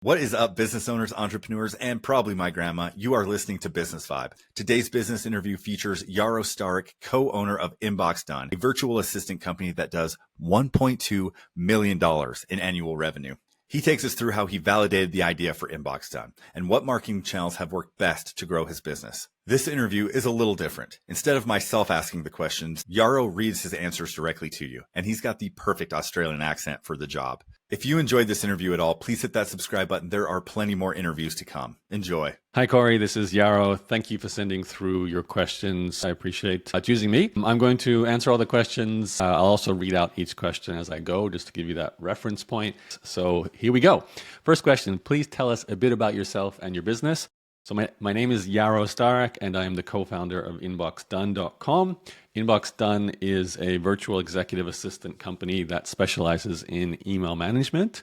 What is up, business owners, entrepreneurs, and probably my grandma? You are listening to Business Vibe. Today's business interview features Yaro Starak, co-owner of InboxDone, a virtual assistant company that does $1.2 million in annual revenue. He takes us through how he validated the idea for InboxDone and what marketing channels have worked best to grow his business. This interview is a little different. Instead of myself asking the questions, Yaro reads his answers directly to you, and he's got the perfect Australian accent for the job. If you enjoyed this interview at all, please hit that subscribe button. There are plenty more interviews to come. Enjoy. Hi, Corey. This is Yaro. Thank you for sending through your questions. I appreciate choosing me. I'm going to answer all the questions. I'll also read out each question as I go, just to give you that reference point. So here we go. First question, please tell us a bit about yourself and your business. So my name is Yaro Starak, and I am the co-founder of InboxDone.com. InboxDone is a virtual executive assistant company that specializes in email management.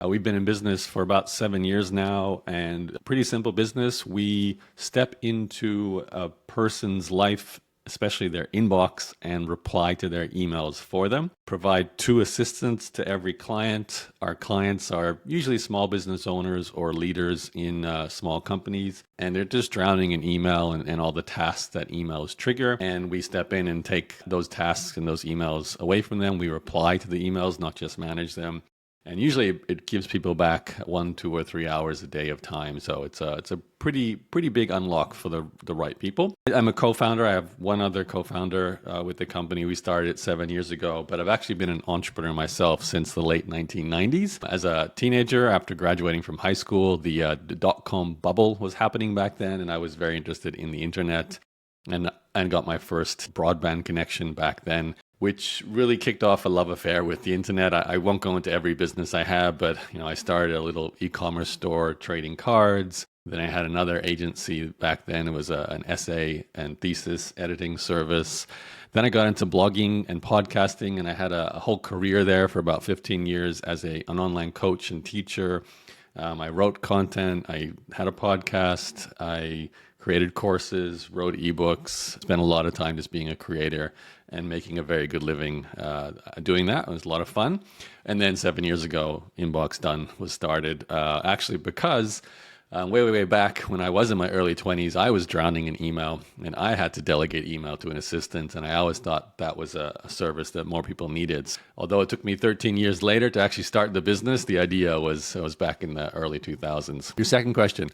We've been in business for about 7 years now, and pretty simple business. We step into a person's life, especially their inbox, and reply to their emails for them. Provide 2 assistants to every client. Our clients are usually small business owners or leaders in small companies, and they're just drowning in email and all the tasks that emails trigger. And we step in and take those tasks and those emails away from them. We reply to the emails, not just manage them. And usually it gives people back 1, 2, or 3 hours a day of time. So it's a pretty big unlock for the right people. I'm a co-founder. I have one other co-founder with the company. We started it 7 years ago, but I've actually been an entrepreneur myself since the late 1990s. As a teenager, after graduating from high school, the dot-com bubble was happening back then, and I was very interested in the internet and got my first broadband connection back then, which really kicked off a love affair with the internet. I won't go into every business I have, but I started a little e-commerce store trading cards. Then I had another agency back then. It was an essay and thesis editing service. Then I got into blogging and podcasting, and I had a whole career there for about 15 years as an online coach and teacher. I wrote content. I had a podcast. I created courses, wrote ebooks, spent a lot of time just being a creator and making a very good living doing that. It was a lot of fun. And then 7 years ago, InboxDone was started, actually because way back when I was in my early 20s, I was drowning in email, and I had to delegate email to an assistant, and I always thought that was a service that more people needed. Although it took me 13 years later to actually start the business, the idea was back in the early 2000s. Your second question,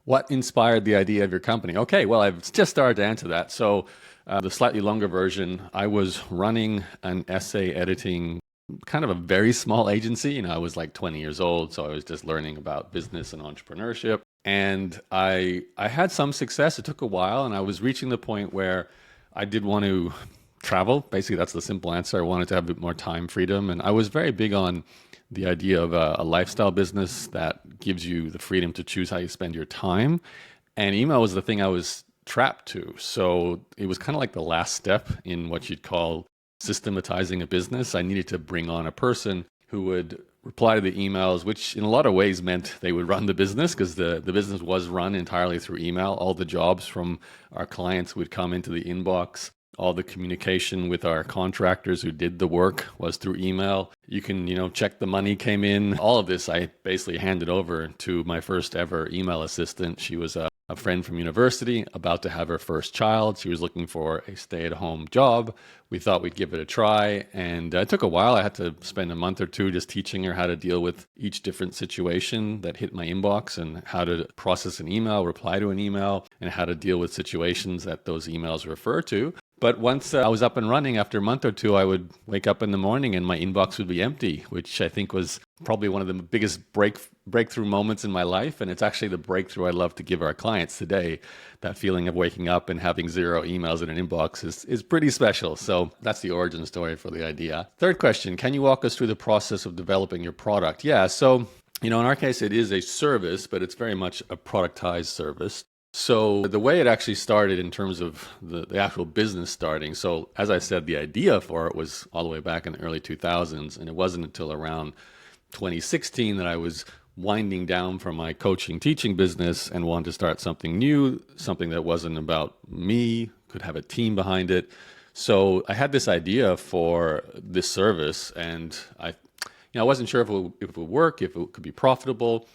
what inspired the idea of your company? Okay, well, I've just started to answer that. So the slightly longer version, I was running an essay editing, kind of a very small agency. I was like 20 years old, so I was just learning about business and entrepreneurship. And I had some success. It took a while, and I was reaching the point where I did want to travel. Basically, that's the simple answer. I wanted to have a bit more time freedom. And I was very big on the idea of a lifestyle business that gives you the freedom to choose how you spend your time. And email was the thing I was trapped to. So it was kind of like the last step in what you'd call systematizing a business. I needed to bring on a person who would reply to the emails, which in a lot of ways meant they would run the business, because the business was run entirely through email. All the jobs from our clients would come into the inbox. All the communication with our contractors who did the work was through email. You can, check the money came in. All of this I basically handed over to my first ever email assistant. She was a friend from university, about to have her first child. She was looking for a stay-at-home job. We thought we'd give it a try, and it took a while. I had to spend a month or two just teaching her how to deal with each different situation that hit my inbox, and how to process an email, reply to an email, and how to deal with situations that those emails refer to. But once I was up and running, after a month or two, I would wake up in the morning and my inbox would be empty, which I think was probably one of the biggest breakthrough moments in my life. And it's actually the breakthrough I love to give our clients today. That feeling of waking up and having 0 emails in an inbox is pretty special. So that's the origin story for the idea. Third question, can you walk us through the process of developing your product? Yeah, so in our case, it is a service, but it's very much a productized service. So the way it actually started in terms of the actual business starting, so as I said, the idea for it was all the way back in the early 2000s, and it wasn't until around 2016 that I was winding down from my coaching teaching business and wanted to start something new, something that wasn't about me, could have a team behind it. So I had this idea for this service, and I wasn't sure if it would work, if it could be profitable.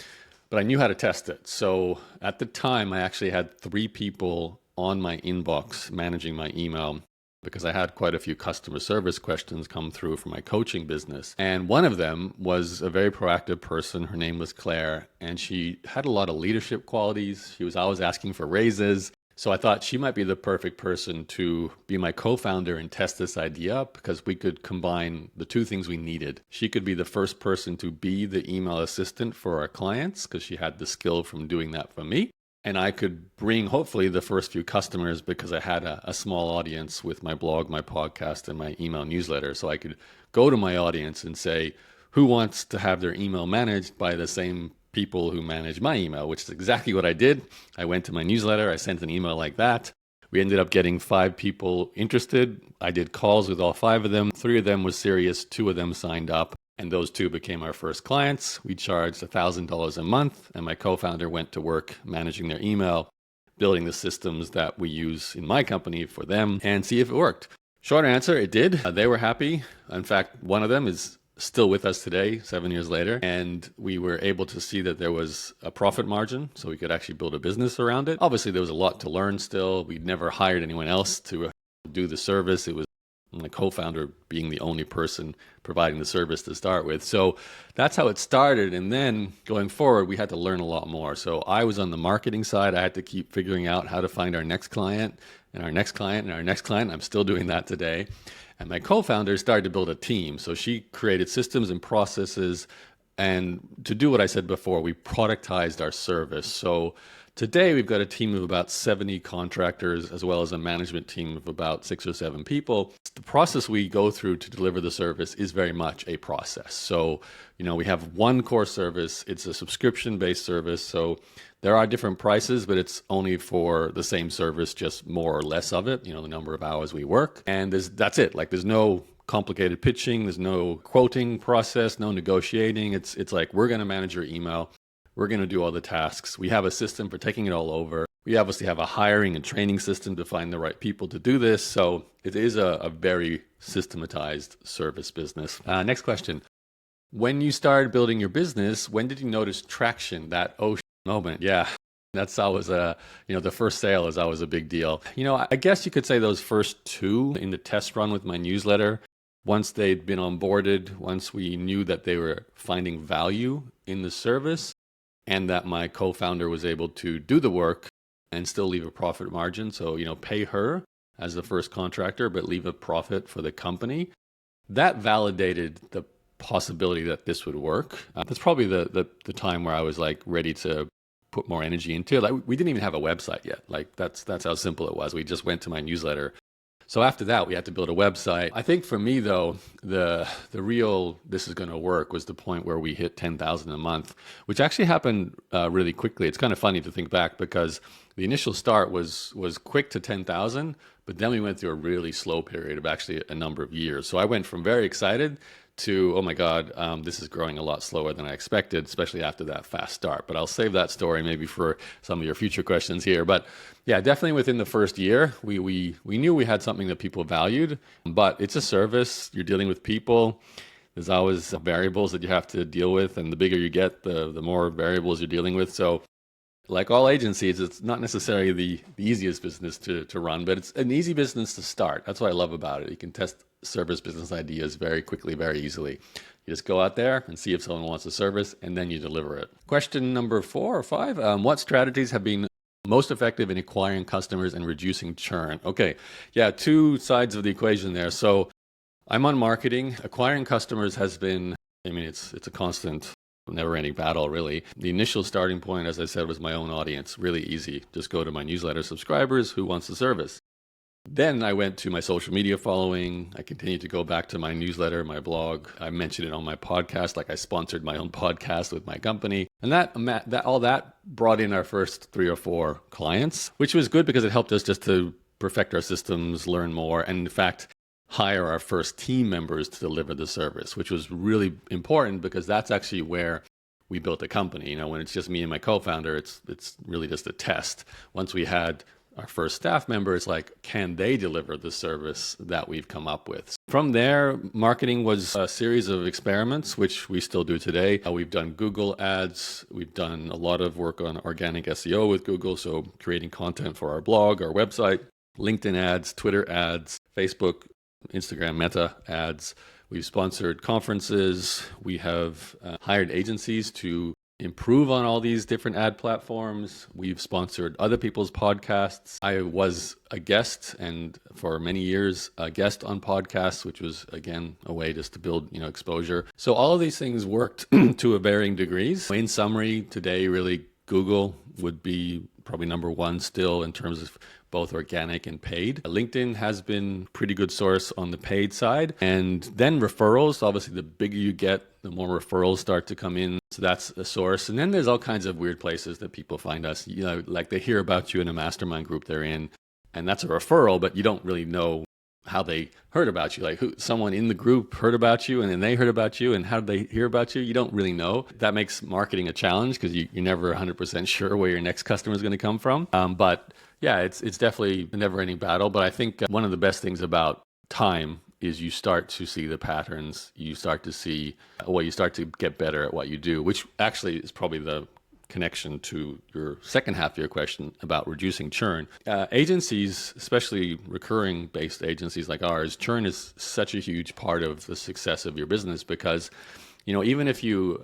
but I knew how to test it. So at the time, I actually had 3 people on my inbox managing my email because I had quite a few customer service questions come through for my coaching business. And one of them was a very proactive person. Her name was Claire, and she had a lot of leadership qualities. She was always asking for raises. So I thought she might be the perfect person to be my co-founder and test this idea up because we could combine the 2 things we needed. She could be the first person to be the email assistant for our clients because she had the skill from doing that for me. And I could bring hopefully the first few customers because I had a small audience with my blog, my podcast, and my email newsletter. So I could go to my audience and say, who wants to have their email managed by the same people who manage my email, which is exactly what I did. I went to my newsletter. I sent an email like that. We ended up getting 5 people interested. I did calls with all 5 of them. 3 of them was serious. 2 of them signed up. And those 2 became our first clients. We charged $1,000 a month, and my co-founder went to work managing their email, building the systems that we use in my company for them, and see if it worked. Short answer, it did. They were happy. In fact, one of them is still with us today, 7 years later, and we were able to see that there was a profit margin, so we could actually build a business around it. Obviously, there was a lot to learn still. We'd never hired anyone else to do the service. It was my co-founder being the only person providing the service to start with. So that's how it started. And then going forward, we had to learn a lot more. So I was on the marketing side. I had to keep figuring out how to find our next client and our next client and our next client. I'm still doing that today. And my co-founder started to build a team. So she created systems and processes. And to do what I said before, we productized our service. So today, we've got a team of about 70 contractors, as well as a management team of about 6 or 7 people. The process we go through to deliver the service is very much a process. So, we have one core service. It's a subscription-based service. So there are different prices, but it's only for the same service, just more or less of it, the number of hours we work. And that's it. There's no complicated pitching. There's no quoting process, no negotiating. It's like, we're going to manage your email. We're going to do all the tasks. We have a system for taking it all over. We obviously have a hiring and training system to find the right people to do this. So it is a very systematized service business. Next question. When you started building your business, when did you notice traction, that moment? Yeah, that's always the first sale is always a big deal. I guess you could say those first 2 in the test run with my newsletter, once they'd been onboarded, once we knew that they were finding value in the service, and that my co-founder was able to do the work and still leave a profit margin. So, pay her as the first contractor, but leave a profit for the company. That validated the possibility that this would work. That's probably the time where I was ready to put more energy into it. We didn't even have a website yet. That's how simple it was. We just went to my newsletter. So after that, we had to build a website. I think for me, though, the real this is going to work was the point where we hit 10,000 a month, which actually happened really quickly. It's kind of funny to think back because the initial start was quick to 10,000, but then we went through a really slow period of actually a number of years. So I went from very excited to, oh my God, this is growing a lot slower than I expected, especially after that fast start. But I'll save that story maybe for some of your future questions here. But yeah, definitely within the first year, we knew we had something that people valued, but it's a service. You're dealing with people. There's always variables that you have to deal with. And the bigger you get, the more variables you're dealing with. So like all agencies, it's not necessarily the easiest business to run, but it's an easy business to start. That's what I love about it. You can test service business ideas very quickly, very easily. You just go out there and see if someone wants a service, and then you deliver it. Question number 4 or 5, what strategies have been most effective in acquiring customers and reducing churn? Okay, yeah, 2 sides of the equation there. So I'm on marketing. Acquiring customers has been, it's a constant, never-ending battle, really. The initial starting point, as I said, was my own audience. Really easy. Just go to my newsletter subscribers who wants the service. Then I went to my social media following. I continued to go back to my newsletter, my blog. I mentioned it on my podcast, I sponsored my own podcast with my company. And that all that brought in our first 3 or 4 clients, which was good because it helped us just to perfect our systems, learn more, and in fact, hire our first team members to deliver the service, which was really important because that's actually where we built a company. When it's just me and my co-founder, it's really just a test. Once we had our first staff member, it's like, can they deliver the service that we've come up with? From there, marketing was a series of experiments, which we still do today. We've done Google ads. We've done a lot of work on organic SEO with Google, so creating content for our blog, our website, LinkedIn ads, Twitter ads, Facebook, Instagram, Meta ads. We've sponsored conferences. We have hired agencies to improve on all these different ad platforms. We've sponsored other people's podcasts. I was a guest, and for many years, a guest on podcasts, which was, again, a way just to build, exposure. So all of these things worked to a varying degrees. In summary, today, really, Google would be probably number one still in terms of both organic and paid. LinkedIn has been a pretty good source on the paid side. And then referrals, obviously the bigger you get, the more referrals start to come in. So that's a source. And then there's all kinds of weird places that people find us, like they hear about you in a mastermind group they're in, and that's a referral, but you don't really know how they heard about you. Like someone in the group heard about you, and then they heard about you, and how did they hear about you? You don't really know. That makes marketing a challenge because you're never 100% sure where your next customer is going to come from. But yeah, it's definitely a never-ending battle. But I think one of the best things about time is you start to see the patterns. You start to see, you start to get better at what you do, which actually is probably the connection to your second half of your question about reducing churn. Agencies, especially recurring based agencies like ours, churn is such a huge part of the success of your business because, even if you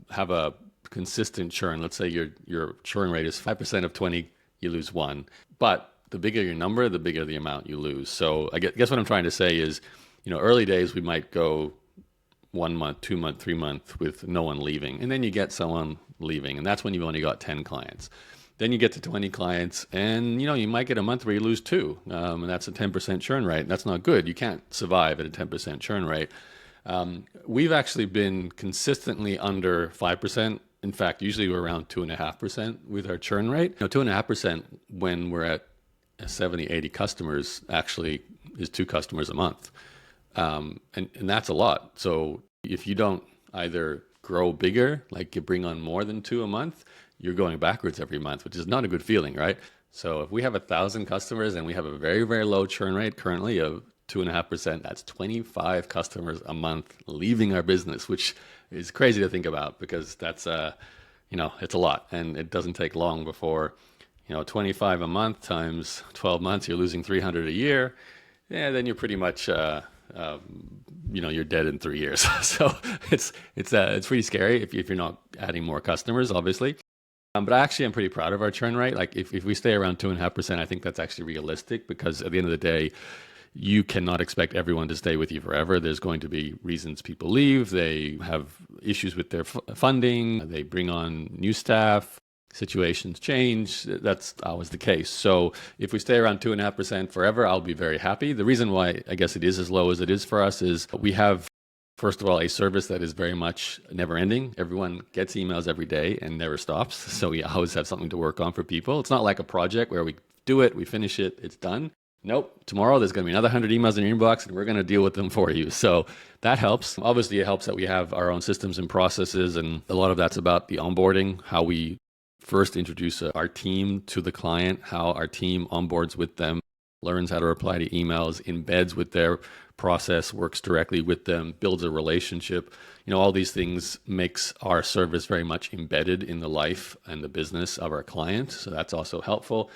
have a consistent churn, let's say your churn rate is 5% of 20, you lose one. But the bigger your number, the bigger the amount you lose. So I guess what I'm trying to say is, early days we might go 1 month, 2 month, 3 month with no one leaving. And then you get someone leaving. And that's when you've only got 10 clients. Then you get to 20 clients and, you might get a month where you lose two. And that's a 10% churn rate. That's not good. You can't survive at a 10% churn rate. We've actually been consistently under 5%. In fact, usually we're around 2.5% with our churn rate. 2.5% when we're at 70, 80 customers actually is 2 customers a month. And that's a lot. So if you don't either grow bigger, like you bring on more than 2 a month, you're going backwards every month, which is not a good feeling, right? So if we have 1,000 customers and we have a very, very low churn rate currently of 2.5%, that's 25 customers a month leaving our business, which is crazy to think about because that's, it's a lot. And it doesn't take long before, 25 a month times 12 months, you're losing 300 a year. Yeah, then you're pretty much, you're dead in 3 years. So it's pretty scary if you're not adding more customers, obviously. But actually, I'm pretty proud of our churn rate. Like if we stay around 2.5%, I think that's actually realistic because at the end of the day, you cannot expect everyone to stay with you forever. There's going to be reasons people leave. They have issues with their funding. They bring on new staff. Situations change. That's always the case. So if we stay around 2.5% forever, I'll be very happy. The reason why I guess it is as low as it is for us is we have, first of all, a service that is very much never ending. Everyone gets emails every day and never stops. So we always have something to work on for people. It's not like a project where we do it, we finish it, it's done. Nope. Tomorrow there's going to be another 100 emails in your inbox and we're going to deal with them for you. So that helps. Obviously, it helps that we have our own systems and processes. And a lot of that's about the onboarding, how we first introduce our team to the client, how our team onboards with them, learns how to reply to emails, embeds with their process, works directly with them, builds a relationship. All these things makes our service very much embedded in the life and the business of our client. So that's also helpful.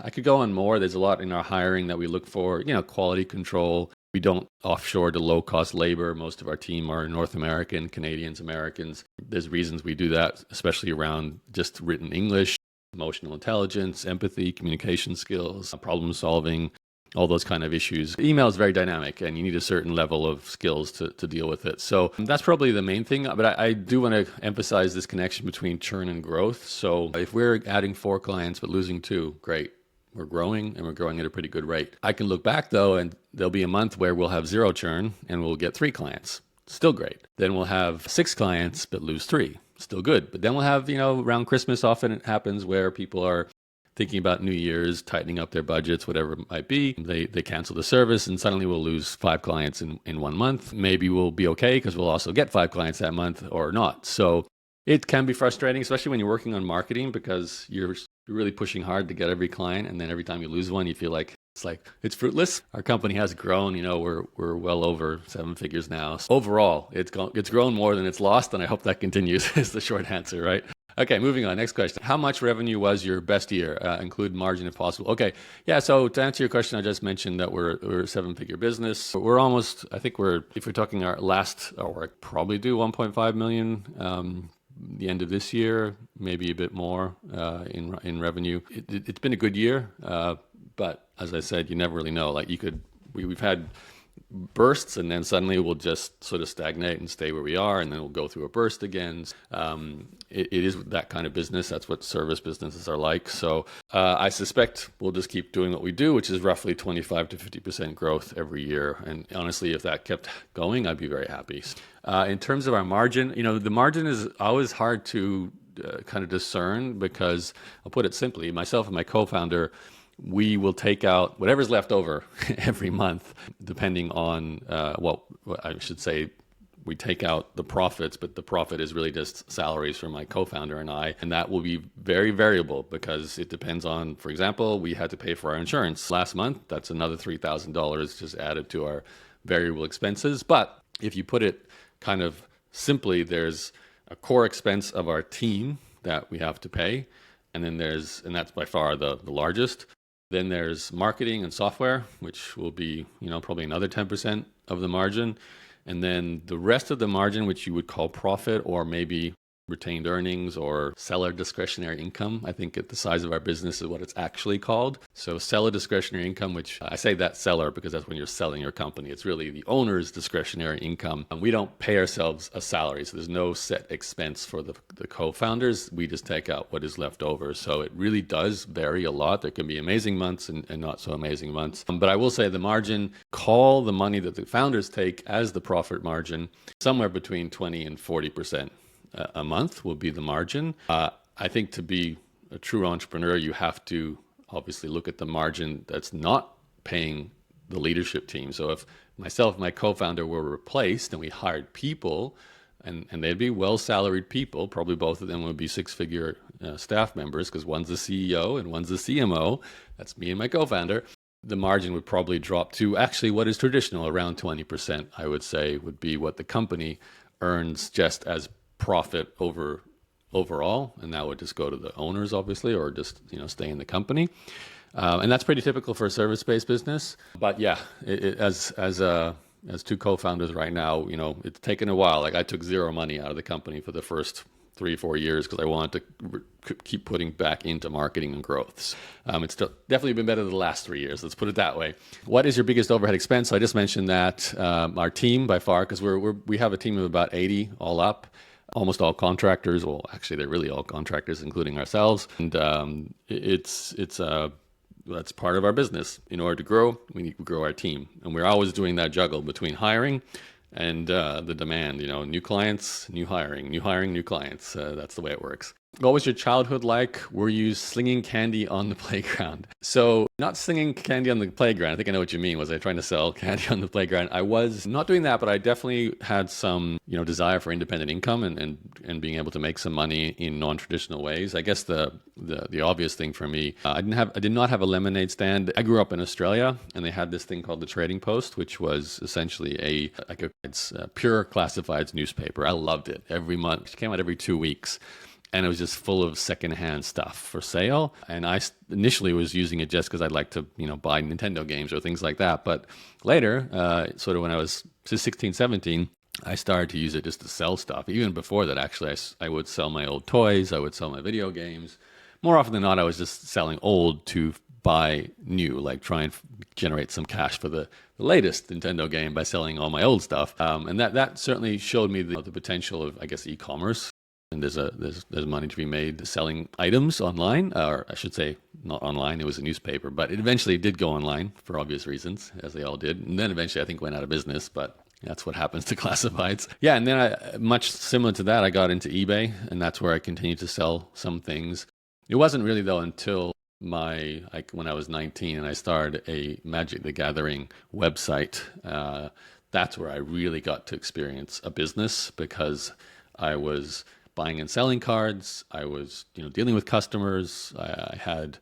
I could go on more. There's a lot in our hiring that we look for, quality control. We don't offshore to low-cost labor. Most of our team are North American, Canadians, Americans. There's reasons we do that, especially around just written English, emotional intelligence, empathy, communication skills, problem solving, all those kind of issues. Email is very dynamic and you need a certain level of skills to deal with it. So that's probably the main thing. But I do want to emphasize this connection between churn and growth. So if we're adding 4 clients but losing 2, great. We're growing and we're growing at a pretty good rate. I can look back though, and there'll be a month where we'll have 0 churn and we'll get 3 clients. Still great. Then we'll have 6 clients, but lose 3. Still good. But then we'll have, around Christmas, often it happens where people are thinking about New Year's, tightening up their budgets, whatever it might be. They cancel the service and suddenly we'll lose 5 clients in 1 month. Maybe we'll be okay because we'll also get 5 clients that month or not. So It can be frustrating, especially when you're working on marketing, because you're really pushing hard to get every client, and then every time you lose one, you feel like it's fruitless. Our company has grown. We're well over 7 figures now. So overall, it's grown more than it's lost, and I hope that continues. Is the short answer, right? Okay, moving on. Next question. How much revenue was your best year? Include margin if possible. Okay, yeah. So to answer your question, I just mentioned that we're a 7-figure business. We're almost. I think if we're talking our last, or probably do 1.5 million. The end of this year, maybe a bit more in revenue. It's been a good year, but as I said, you never really know. Like we've had bursts, and then suddenly we'll just sort of stagnate and stay where we are, and then we'll go through a burst again. It is that kind of business. That's what service businesses are like. So I suspect we'll just keep doing what we do, which is roughly 25 to 50% growth every year. And honestly, if that kept going, I'd be very happy. In terms of our margin, the margin is always hard to kind of discern, because I'll put it simply, myself and my co-founder, we will take out whatever's left over every month, depending on what I should say. We take out the profits, but the profit is really just salaries for my co-founder and I, and that will be very variable because it depends on, for example, we had to pay for our insurance last month. That's another $3,000 just added to our variable expenses. But if you put it kind of simply, there's a core expense of our team that we have to pay, and that's by far the largest. Then there's marketing and software, which will be, probably another 10% of the margin. And then the rest of the margin, which you would call profit, or maybe retained earnings or seller discretionary income, I think at the size of our business is what it's actually called. So seller discretionary income, which I say that seller because that's when you're selling your company. It's really the owner's discretionary income. And we don't pay ourselves a salary. So there's no set expense for the co-founders. We just take out what is left over. So it really does vary a lot. There can be amazing months and not so amazing months. But I will say the margin, call the money that the founders take as the profit margin, somewhere between 20 and 40%. A month will be the margin. I think to be a true entrepreneur, you have to obviously look at the margin that's not paying the leadership team. So if myself and my co-founder were replaced and we hired people, and they'd be well-salaried people, probably both of them would be 6-figure staff members, because one's the CEO and one's the CMO. That's me and my co-founder. The margin would probably drop to actually what is traditional, around 20%, I would say, would be what the company earns just as profit overall, and that would just go to the owners, obviously, or just stay in the company, and that's pretty typical for a service-based business. But yeah, as two co-founders right now, it's taken a while. Like I took zero money out of the company for the first 3-4 years because I wanted to keep putting back into marketing and growth. It's definitely been better the last 3 years. Let's put it that way. What is your biggest overhead expense? So I just mentioned that our team by far, because we have a team of about 80 all up. Almost all contractors. Well, actually, they're really all contractors, including ourselves. And that's part of our business. In order to grow, we need to grow our team, and we're always doing that juggle between hiring and the demand. New clients, new hiring, new clients. That's the way it works. What was your childhood like? Were you slinging candy on the playground? So not slinging candy on the playground. I think I know what you mean. Was I trying to sell candy on the playground? I was not doing that, but I definitely had some, desire for independent income and being able to make some money in non-traditional ways. I guess the obvious thing for me, I did not have a lemonade stand. I grew up in Australia, and they had this thing called the Trading Post, which was essentially a pure classifieds newspaper. I loved it. Every month, it came out every 2 weeks. And it was just full of secondhand stuff for sale. And I initially was using it just because I'd like to, buy Nintendo games or things like that. But later, sort of when I was 16, 17, I started to use it just to sell stuff. Even before that, actually, I would sell my old toys. I would sell my video games. More often than not, I was just selling old to buy new, like try and generate some cash for the latest Nintendo game by selling all my old stuff. And that certainly showed me the potential of, I guess, e-commerce. And there's money to be made selling items online, or I should say not online, it was a newspaper, but it eventually did go online for obvious reasons, as they all did. And then eventually I think went out of business, but that's what happens to classifieds. Yeah, and then much similar to that, I got into eBay, and that's where I continued to sell some things. It wasn't really though until when I was 19 and I started a Magic the Gathering website, that's where I really got to experience a business, because I was buying and selling cards. I was, dealing with customers. I had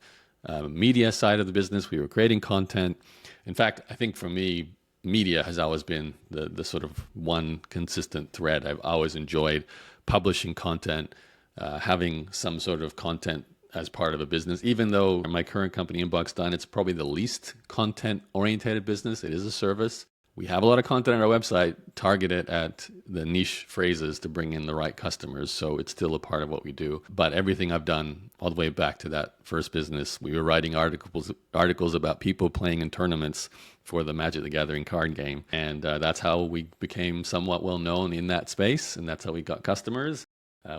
media side of the business. We were creating content. In fact, I think for me, media has always been the sort of one consistent thread. I've always enjoyed publishing content, having some sort of content as part of a business. Even though my current company, InboxDone, it's probably the least content-oriented business. It is a service. We have a lot of content on our website targeted at the niche phrases to bring in the right customers. So it's still a part of what we do. But everything I've done all the way back to that first business, we were writing articles about people playing in tournaments for the Magic the Gathering card game. And that's how we became somewhat well known in that space. And that's how we got customers.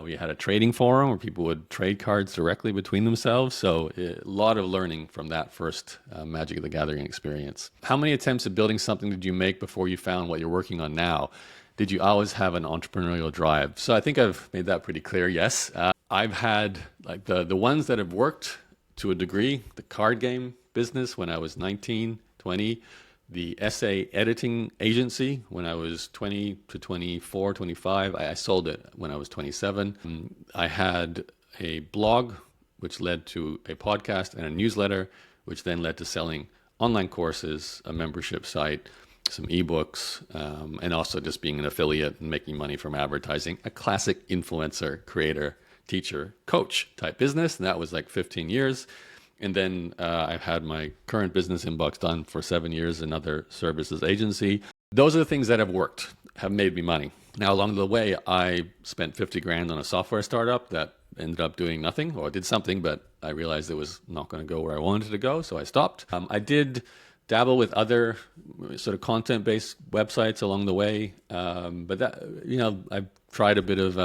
We had a trading forum where people would trade cards directly between themselves. So a lot of learning from that first Magic the Gathering experience. How many attempts at building something did you make before you found what you're working on now? Did you always have an entrepreneurial drive? So I think I've made that pretty clear, yes. I've had like the ones that have worked to a degree, the card game business when I was 19, 20, the essay editing agency when I was 20 to 24, 25. I sold it when I was 27. I had a blog, which led to a podcast and a newsletter, which then led to selling online courses, a membership site, some ebooks, and also just being an affiliate and making money from advertising. A classic influencer, creator, teacher, coach type business. And that was like 15 years. And then I've had my current business, InboxDone, for 7 years, another services agency. Those are the things that have worked, have made me money. Now, along the way, I spent 50 grand on a software startup that ended up doing nothing, or did something, but I realized it was not going to go where I wanted it to go, so I stopped. I did dabble with other sort of content-based websites along the way, but that, I tried a bit of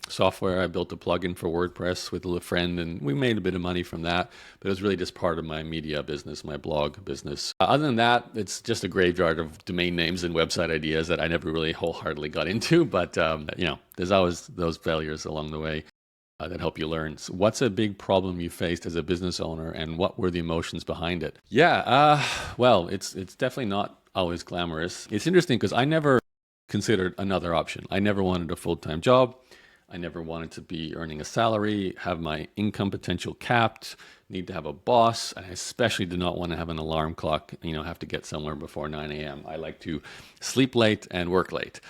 software. I built a plugin for WordPress with a friend, and we made a bit of money from that, but it was really just part of my media business, my blog business. Other than that, it's just a graveyard of domain names and website ideas that I never really wholeheartedly got into, but there's always those failures along the way that help you learn. So what's a big problem you faced as a business owner, and what were the emotions behind it? Well, it's definitely not always glamorous. It's interesting because I never considered another option. I never wanted a full-time job. I never wanted to be earning a salary, have my income potential capped, need to have a boss. I especially did not want to have an alarm clock, have to get somewhere before 9 a.m. I like to sleep late and work late.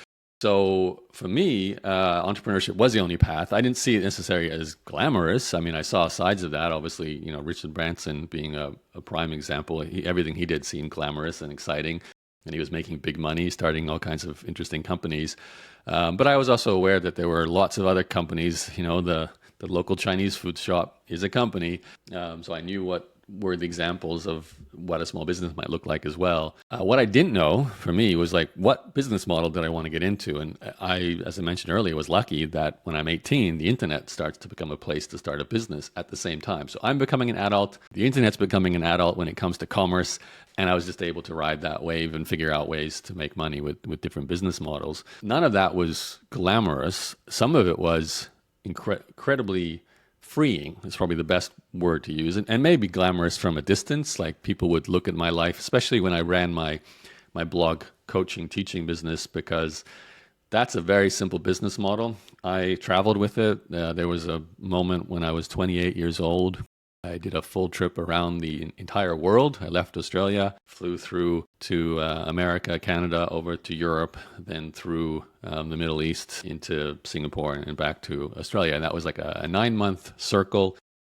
So for me, entrepreneurship was the only path. I didn't see it necessarily as glamorous. I mean, I saw sides of that. Obviously, Richard Branson being a prime example. Everything he did seemed glamorous and exciting. And he was making big money, starting all kinds of interesting companies. But I was also aware that there were lots of other companies. The local Chinese food shop is a company. So I knew what were the examples of what a small business might look like as well. What I didn't know for me was like, what business model did I want to get into? And I, as I mentioned earlier, was lucky that when I'm 18, the internet starts to become a place to start a business at the same time. So I'm becoming an adult. The internet's becoming an adult when it comes to commerce. And I was just able to ride that wave and figure out ways to make money with different business models. None of that was glamorous. Some of it was incredibly freeing is probably the best word to use, and maybe glamorous from a distance. Like people would look at my life, especially when I ran my blog coaching, teaching business, because that's a very simple business model. I traveled with it. There was a moment when I was 28 years old. I did a full trip around the entire world. I left Australia, flew through to America, Canada, over to Europe, then through the Middle East into Singapore and back to Australia. And that was like a 9-month circle.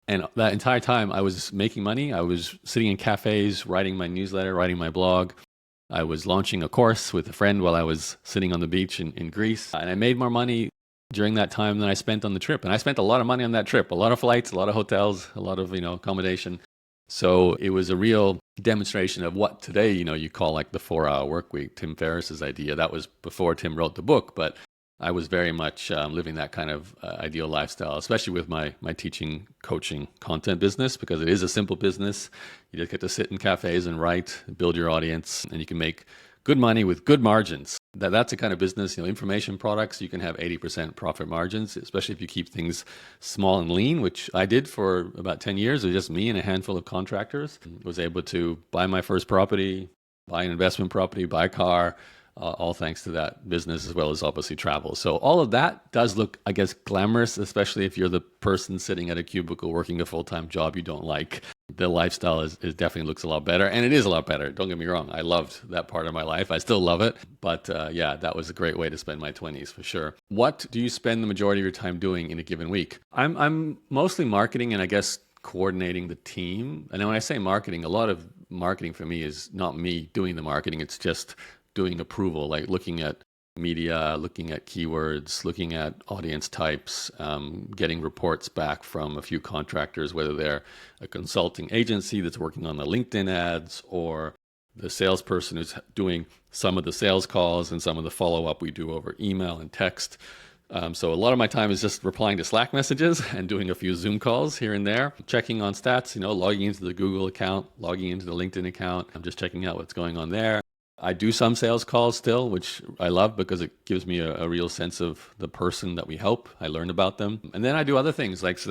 And that entire time I was making money. I was sitting in cafes, writing my newsletter, writing my blog. I was launching a course with a friend while I was sitting on the beach in Greece. And I made more money during that time than I spent on the trip. And I spent a lot of money on that trip, a lot of flights, a lot of hotels, a lot of, accommodation. So it was a real demonstration of what today, you call like the 4-hour work week, Tim Ferriss's idea. That was before Tim wrote the book, but I was very much living that kind of ideal lifestyle, especially with my teaching, coaching, content business, because it is a simple business. You just get to sit in cafes and write, build your audience, and you can make good money with good margins. That's the kind of business, information products, you can have 80% profit margins, especially if you keep things small and lean, which I did for about 10 years. It was just me and a handful of contractors. I was able to buy my first property, buy an investment property, buy a car, all thanks to that business as well as obviously travel. So all of that does look, I guess, glamorous, especially if you're the person sitting at a cubicle working a full-time job you don't like. The lifestyle is definitely looks a lot better, and it is a lot better. Don't get me wrong. I loved that part of my life. I still love it. But yeah, that was a great way to spend my 20s for sure. What do you spend the majority of your time doing in a given week? I'm mostly marketing and I guess coordinating the team. And when I say marketing, a lot of marketing for me is not me doing the marketing. It's just doing approval, like looking at media, looking at keywords, looking at audience types, getting reports back from a few contractors, whether they're a consulting agency that's working on the LinkedIn ads or the salesperson who's doing some of the sales calls and some of the follow-up we do over email and text. So a lot of my time is just replying to Slack messages and doing a few Zoom calls here and there, checking on stats, logging into the Google account, logging into the LinkedIn account. I'm just checking out what's going on there. I do some sales calls still, which I love because it gives me a real sense of the person that we help. I learn about them. And then I do other things like, so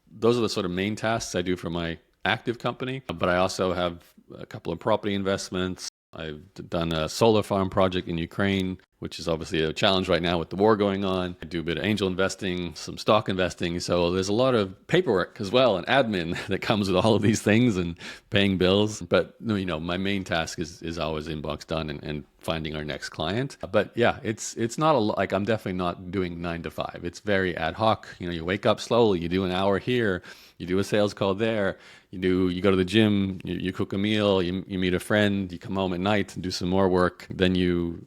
those are the sort of main tasks I do for my active company. But I also have a couple of property investments. I've done a solar farm project in Ukraine, which is obviously a challenge right now with the war going on. I do a bit of angel investing, some stock investing. So there's a lot of paperwork as well and admin that comes with all of these things and paying bills. But my main task is always InboxDone and finding our next client. But yeah, it's not like I'm definitely not doing 9 to 5. It's very ad hoc. You wake up slowly, you do an hour here, you do a sales call there, you go to the gym, you cook a meal, you meet a friend, you come home at night and do some more work. Then you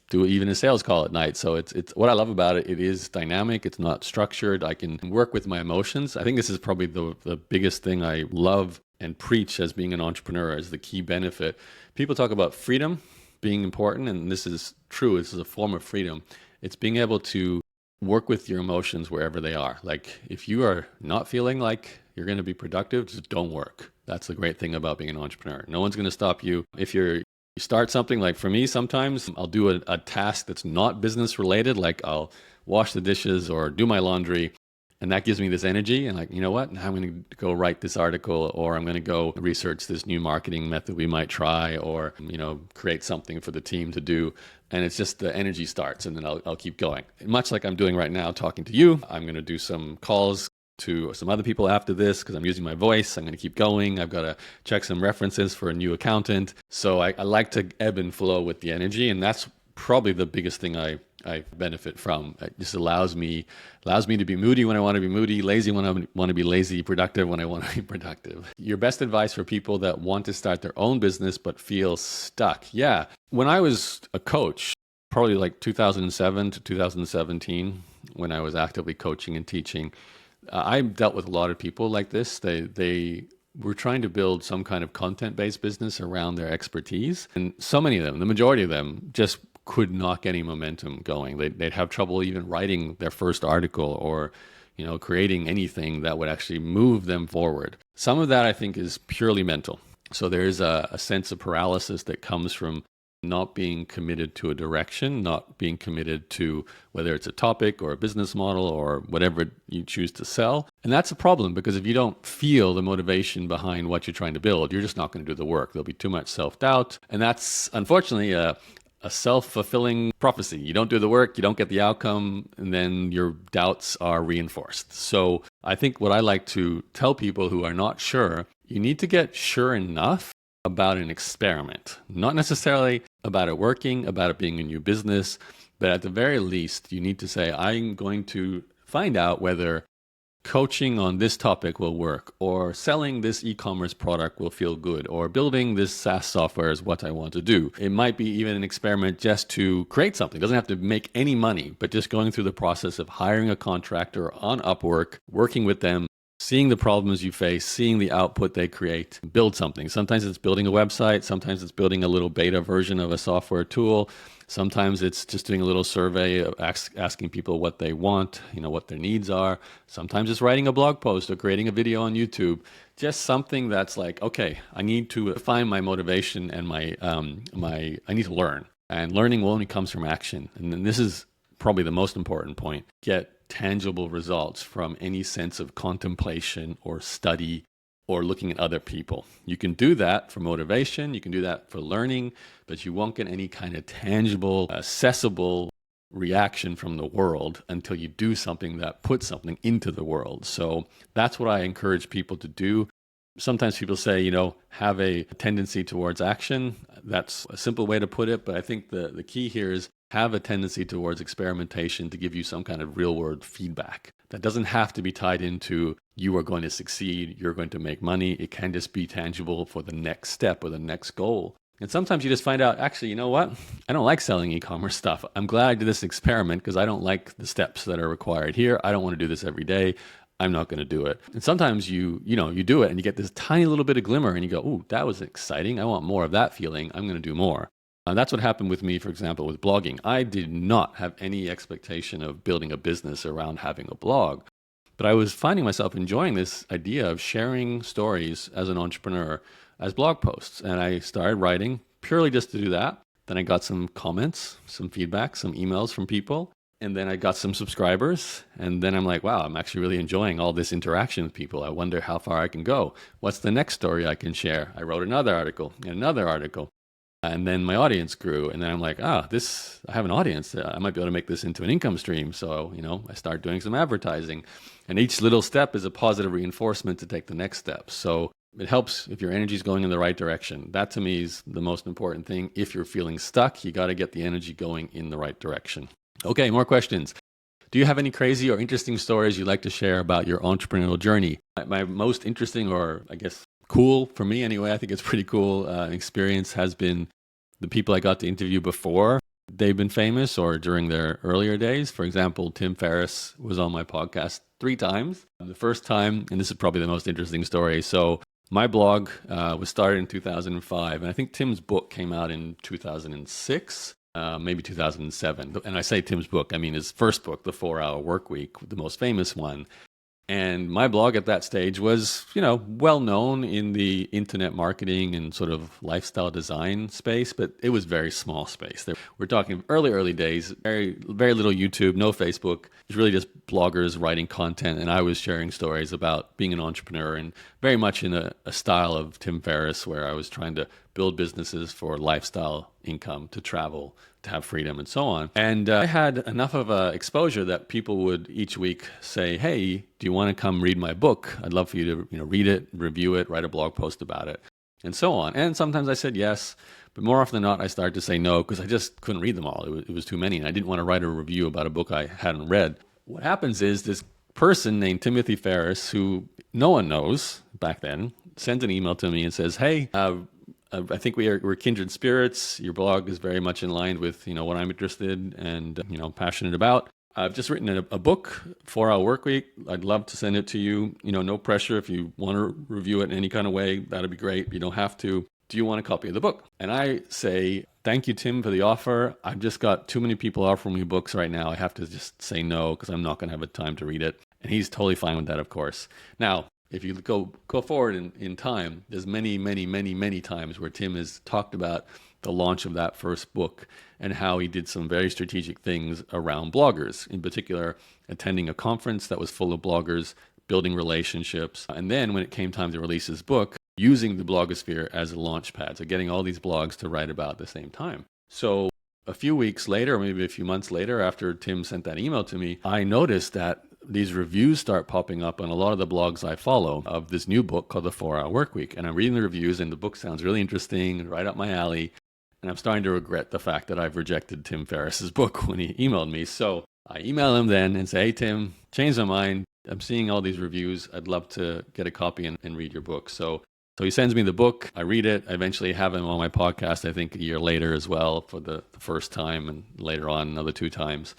do even a sales call at night. So it's what I love about it. It is dynamic. It's not structured. I can work with my emotions. I think this is probably the biggest thing I love and preach as being an entrepreneur is the key benefit. People talk about freedom being important, and this is true. This is a form of freedom. It's being able to work with your emotions wherever they are. Like if you are not feeling like you're going to be productive, just don't work. That's the great thing about being an entrepreneur. No one's going to stop you. If you start something, like for me, sometimes I'll do a task that's not business related, like I'll wash the dishes or do my laundry, and that gives me this energy. And like, you know what? Now I'm going to go write this article, or I'm going to go research this new marketing method we might try, or, create something for the team to do. And it's just the energy starts, and then I'll keep going. Much like I'm doing right now, talking to you. I'm going to do some calls to some other people after this because I'm using my voice. I'm going to keep going. I've got to check some references for a new accountant. So I like to ebb and flow with the energy, and that's probably the biggest thing I benefit from. It just allows me to be moody when I want to be moody, lazy when I want to be lazy, productive when I want to be productive. Your best advice for people that want to start their own business but feel stuck. Yeah. When I was a coach, probably like 2007 to 2017, when I was actively coaching and teaching, I dealt with a lot of people like this. They were trying to build some kind of content-based business around their expertise. And so many of them, the majority of them, just could not get any momentum going. They'd have trouble even writing their first article or, creating anything that would actually move them forward. Some of that I think is purely mental. So there is a sense of paralysis that comes from not being committed to a direction, not being committed to whether it's a topic or a business model or whatever you choose to sell. And that's a problem because if you don't feel the motivation behind what you're trying to build, you're just not going to do the work. There'll be too much self-doubt. And that's unfortunately a self-fulfilling prophecy. You don't do the work, you don't get the outcome, and then your doubts are reinforced. So I think what I like to tell people who are not sure, you need to get sure enough about an experiment, not necessarily about it working, about it being a new business, but at the very least, you need to say, I'm going to find out whether coaching on this topic will work, or selling this e-commerce product will feel good, or building this SaaS software is what I want to do. It might be even an experiment just to create something. It doesn't have to make any money, but just going through the process of hiring a contractor on Upwork, working with them, seeing the problems you face, seeing the output they create, build something. Sometimes it's building a website. Sometimes it's building a little beta version of a software tool. Sometimes it's just doing a little survey of asking people what they want, what their needs are. Sometimes it's writing a blog post or creating a video on YouTube. Just something that's like, okay, I need to find my motivation and I need to learn. And learning only comes from action. And then this is probably the most important point. Get tangible results from any sense of contemplation or study or looking at other people. You can do that for motivation, you can do that for learning, but you won't get any kind of tangible, accessible reaction from the world until you do something that puts something into the world. So that's what I encourage people to do. Sometimes people say, have a tendency towards action. That's a simple way to put it, but I think the key here is have a tendency towards experimentation to give you some kind of real world feedback. That doesn't have to be tied into you are going to succeed, you're going to make money. It can just be tangible for the next step or the next goal. And sometimes you just find out, actually, you know what? I don't like selling e-commerce stuff. I'm glad I did this experiment because I don't like the steps that are required here. I don't want to do this every day. I'm not going to do it. And sometimes you do it and you get this tiny little bit of glimmer and you go, ooh, that was exciting. I want more of that feeling. I'm going to do more. That's what happened with me, for example, with blogging. I did not have any expectation of building a business around having a blog, but I was finding myself enjoying this idea of sharing stories as an entrepreneur as blog posts. And I started writing purely just to do that. Then I got some comments, some feedback, some emails from people. And then I got some subscribers. And then I'm like, wow, I'm actually really enjoying all this interaction with people. I wonder how far I can go. What's the next story I can share? I wrote another article and another article. And then my audience grew. And then I'm like, I have an audience. I might be able to make this into an income stream. So, I start doing some advertising. And each little step is a positive reinforcement to take the next step. So it helps if your energy is going in the right direction. That to me is the most important thing. If you're feeling stuck, you got to get the energy going in the right direction. Okay, more questions. Do you have any crazy or interesting stories you'd like to share about your entrepreneurial journey? My most interesting, or I guess cool for me anyway, I think it's pretty cool experience has been the people I got to interview before they've been famous or during their earlier days. For example, Tim Ferriss was on my podcast 3 times. The first time, and this is probably the most interesting story. So my blog was started in 2005, and I think Tim's book came out in 2006. Maybe 2007. And I say Tim's book, I mean his first book, The 4-Hour Workweek, the most famous one. And my blog at that stage was, well known in the internet marketing and sort of lifestyle design space, but it was very small space. We're talking early days, very, very little YouTube, no Facebook. It was really just bloggers writing content, and I was sharing stories about being an entrepreneur and very much in a style of Tim Ferriss, where I was trying to build businesses for lifestyle income, to travel, to have freedom, and so on. And I had enough of exposure that people would each week say, hey, do you want to come read my book? I'd love for you to read it, review it, write a blog post about it, and so on. And sometimes I said yes, but more often than not, I started to say no because I just couldn't read them all. It was too many, and I didn't want to write a review about a book I hadn't read. What happens is this person named Timothy Ferriss, who no one knows back then, sends an email to me and says, hey, I think we're kindred spirits. Your blog is very much in line with what I'm interested and passionate about. I've just written a book, 4-Hour Workweek. I'd love to send it to you. No pressure. If you want to review it in any kind of way, that'd be great. You don't have to. Do you want a copy of the book? And I say, thank you, Tim, for the offer. I've just got too many people offering me books right now. I have to just say no because I'm not going to have the time to read it. And he's totally fine with that, of course. Now, if you go forward in time, there's many times where Tim has talked about the launch of that first book and how he did some very strategic things around bloggers, in particular, attending a conference that was full of bloggers, building relationships. And then when it came time to release his book, using the blogosphere as a launch pad, so getting all these blogs to write about at the same time. So a few weeks later, or maybe a few months later, after Tim sent that email to me, I noticed that these reviews start popping up on a lot of the blogs I follow of this new book called The 4-Hour Workweek. And I'm reading the reviews, and the book sounds really interesting, right up my alley. And I'm starting to regret the fact that I've rejected Tim Ferriss's book when he emailed me. So I email him then and say, hey, Tim, changed my mind. I'm seeing all these reviews. I'd love to get a copy and read your book. So he sends me the book. I read it. I eventually have him on my podcast, I think a year later as well, for the first time, and later on another 2 times.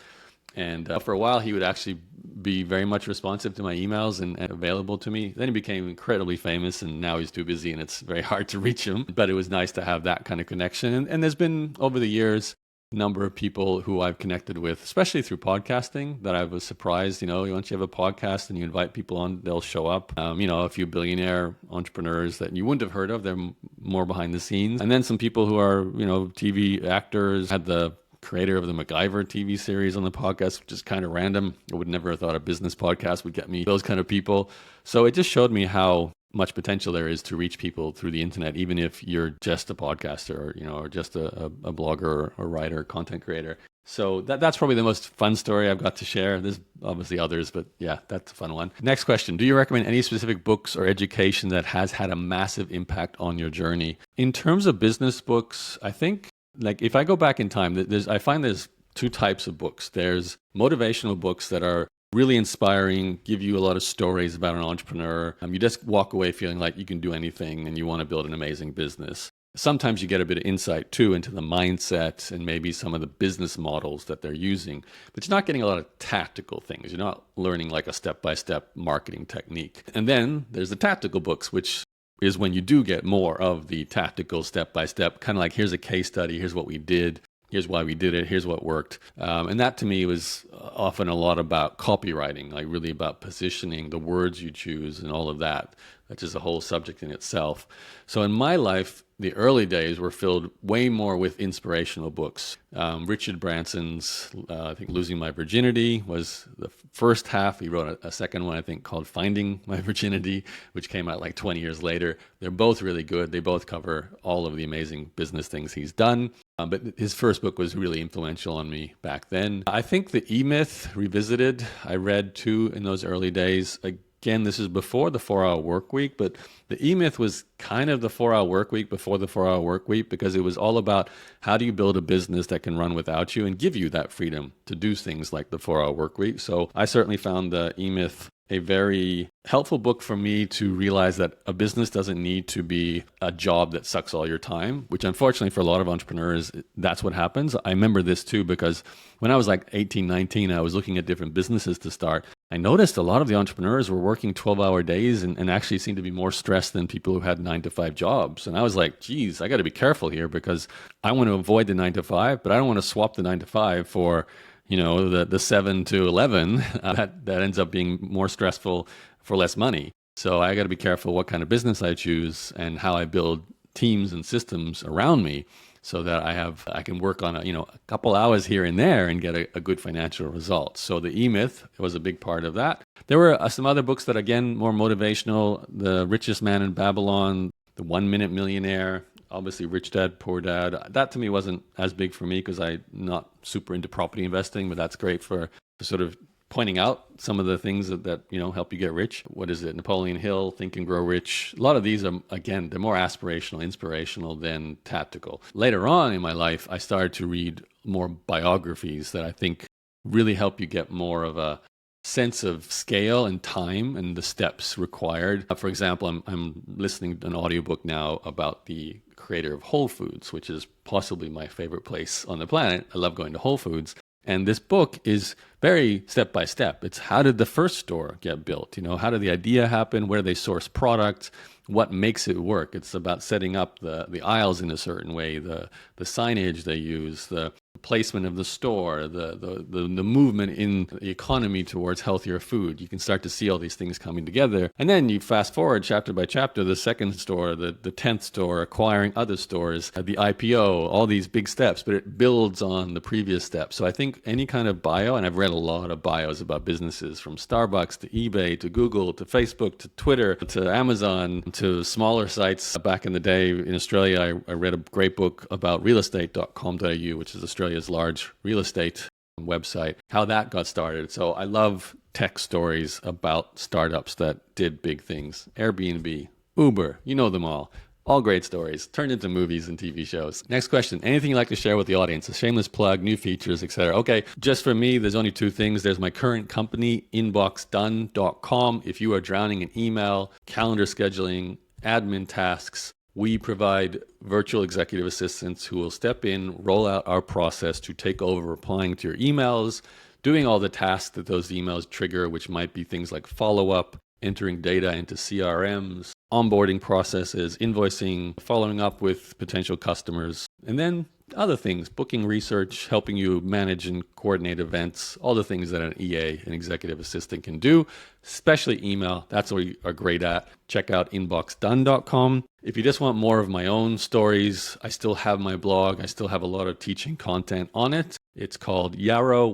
And for a while, he would actually be very much responsive to my emails and available to me. Then he became incredibly famous, and now he's too busy and it's very hard to reach him. But it was nice to have that kind of connection. And there's been, over the years, a number of people who I've connected with, especially through podcasting, that I was surprised. Once you have a podcast and you invite people on, they'll show up. A few billionaire entrepreneurs that you wouldn't have heard of. They're more behind the scenes. And then some people who are, TV actors. Had the creator of the MacGyver TV series on the podcast, which is kind of random. I would never have thought a business podcast would get me those kind of people. So it just showed me how much potential there is to reach people through the internet, even if you're just a podcaster or, or just a blogger or writer, content creator. So that's probably the most fun story I've got to share. There's obviously others, but yeah, that's a fun one. Next question. Do you recommend any specific books or education that has had a massive impact on your journey? In terms of business books, I think, like, if I go back in time, I find there's two types of books. There's motivational books that are really inspiring, give you a lot of stories about an entrepreneur. You just walk away feeling like you can do anything and you want to build an amazing business. Sometimes you get a bit of insight too into the mindset and maybe some of the business models that they're using, but you're not getting a lot of tactical things. You're not learning like a step-by-step marketing technique. And then there's the tactical books, which is when you do get more of the tactical step-by-step, kind of like, here's a case study, here's what we did, here's why we did it, here's what worked. And that to me was often a lot about copywriting, like really about positioning, the words you choose and all of that. That's just a whole subject in itself. So in my life, the early days were filled way more with inspirational books. Richard Branson's, I think, Losing My Virginity was the first half. He wrote a second one, I think, called Finding My Virginity, which came out like 20 years later. They're both really good. They both cover all of the amazing business things he's done. But his first book was really influential on me back then. I think the E-Myth Revisited, I read too in those early days. Again, this is before the 4-Hour Work Week, but the E-Myth was kind of the 4-Hour Work Week before the 4-Hour Work Week, because it was all about how do you build a business that can run without you and give you that freedom to do things like the 4-Hour Work Week. So I certainly found the E-Myth a very helpful book for me to realize that a business doesn't need to be a job that sucks all your time, which unfortunately for a lot of entrepreneurs, that's what happens. I remember this too, because when I was like 18, 19, I was looking at different businesses to start. I noticed a lot of the entrepreneurs were working 12-hour days and actually seemed to be more stressed than people who had 9-to-5 jobs. And I was like, geez, I got to be careful here, because I want to avoid the 9-to-5, but I don't want to swap the 9-to-5 for the 7 to 11, that ends up being more stressful for less money. So I got to be careful what kind of business I choose and how I build teams and systems around me, so that I can work on a couple hours here and there and get a good financial result. So the E-Myth was a big part of that. There were some other books that, again, more motivational. The Richest Man in Babylon, The 1 Minute Millionaire, obviously Rich Dad, Poor Dad. That to me wasn't as big for me because I'm not super into property investing, but that's great for sort of pointing out some of the things that help you get rich. What is it? Napoleon Hill, Think and Grow Rich. A lot of these are, again, they're more aspirational, inspirational than tactical. Later on in my life, I started to read more biographies that I think really help you get more of a sense of scale and time and the steps required. For example, I'm listening to an audiobook now about the creator of Whole Foods, which is possibly my favorite place on the planet. I love going to Whole Foods. And this book is very step by step. It's how did the first store get built? How did the idea happen? Where do they source product? What makes it work? It's about setting up the aisles in a certain way, the signage they use, the placement of the store, the movement in the economy towards healthier food. You can start to see all these things coming together. And then you fast forward chapter by chapter, the second store, the 10th store, acquiring other stores, the IPO, all these big steps, but it builds on the previous steps. So I think any kind of bio, and I've read a lot of bios about businesses from Starbucks to eBay to Google to Facebook to Twitter to Amazon to smaller sites. Back in the day in Australia, I read a great book about realestate.com.au, which is Australia's large real estate website, how that got started. So I love tech stories about startups that did big things. Airbnb, Uber, you know them all. All great stories, turned into movies and TV shows. Next question, anything you'd like to share with the audience? A shameless plug, new features, etc. Okay, just for me, there's only two things. There's my current company, InboxDone.com. If you are drowning in email, calendar scheduling, admin tasks, we provide virtual executive assistants who will step in, roll out our process to take over replying to your emails, doing all the tasks that those emails trigger, which might be things like follow-up, entering data into CRMs, onboarding processes, invoicing, following up with potential customers, and then other things, booking research, helping you manage and coordinate events, all the things that an EA, an executive assistant, can do, especially email. That's what we are great at. Check out InboxDone.com. If you just want more of my own stories, I still have my blog. I still have a lot of teaching content on it. It's called Yaro,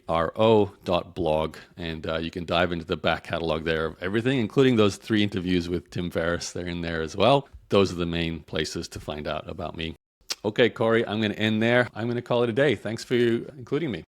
YARO.blog. And you can dive into the back catalog there of everything, including those 3 interviews with Tim Ferriss. They're in there as well. Those are the main places to find out about me. Okay, Corey, I'm going to end there. I'm going to call it a day. Thanks for including me.